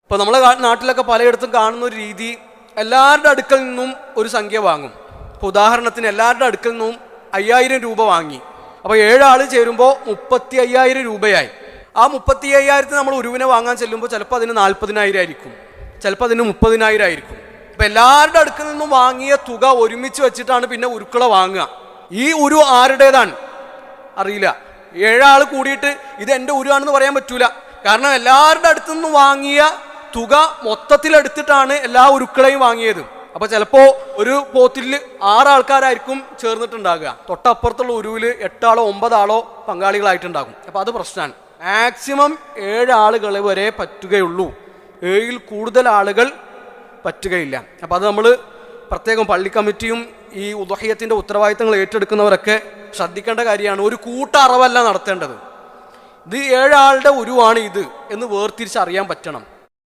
ഇപ്പോൾ നമ്മളെ നാട്ടിലൊക്കെ പലയിടത്തും കാണുന്ന ഒരു രീതി, എല്ലാവരുടെ അടുക്കൽ നിന്നും ഒരു സംഖ്യ വാങ്ങും. ഇപ്പോൾ ഉദാഹരണത്തിന് എല്ലാവരുടെ അടുക്കൽ നിന്നും 5000 രൂപ വാങ്ങി. അപ്പോൾ 7 ആൾ ചേരുമ്പോൾ 35,000 രൂപയായി. ആ 35,000 നമ്മൾ ഉരുവിനെ വാങ്ങാൻ ചെല്ലുമ്പോൾ ചിലപ്പോൾ അതിന് 40,000 ആയിരിക്കും, ചിലപ്പോൾ അതിന് 30,000 ആയിരിക്കും. അപ്പം എല്ലാവരുടെ അടുക്കൽ നിന്നും വാങ്ങിയ തുക ഒരുമിച്ച് വെച്ചിട്ടാണ് പിന്നെ ഉരുക്കള വാങ്ങുക. ഈ ഉരു ആരുടേതാണ് അറിയില്ല. 7 ആൾ കൂടിയിട്ട് ഇത് എൻ്റെ ഉരുവാണെന്ന് പറയാൻ പറ്റൂല. കാരണം എല്ലാവരുടെ അടുത്തു നിന്നും വാങ്ങിയ തുക മൊത്തത്തിലെടുത്തിട്ടാണ് എല്ലാ ഉരുക്കളെയും വാങ്ങിയത്. അപ്പോൾ ചിലപ്പോൾ ഒരു പോത്തിൽ 6 ആൾക്കാരായിരിക്കും ചേർന്നിട്ടുണ്ടാകുക. തൊട്ടപ്പുറത്തുള്ള ഉരുവിൽ 8 ആളോ 9 ആളോ പങ്കാളികളായിട്ടുണ്ടാകും. അപ്പോൾ അത് പ്രശ്നമാണ്. മാക്സിമം 7 ആളുകൾ വരെ പറ്റുകയുള്ളൂ, 7ൽ കൂടുതൽ ആളുകൾ പറ്റുകയില്ല. അപ്പോൾ അത് നമ്മൾ പ്രത്യേകം പള്ളി കമ്മിറ്റിയും ഈ ഉദ്ഹിയത്തിൻ്റെ ഉത്തരവാദിത്തങ്ങൾ ഏറ്റെടുക്കുന്നവരൊക്കെ ശ്രദ്ധിക്കേണ്ട കാര്യമാണ്. ഒരു കൂട്ട അറവല്ല നടത്തേണ്ടത്. ഇത് 7 ആളുടെ ഉരുവാണ് ഇത് എന്ന് വേർതിരിച്ചറിയാൻ പറ്റണം.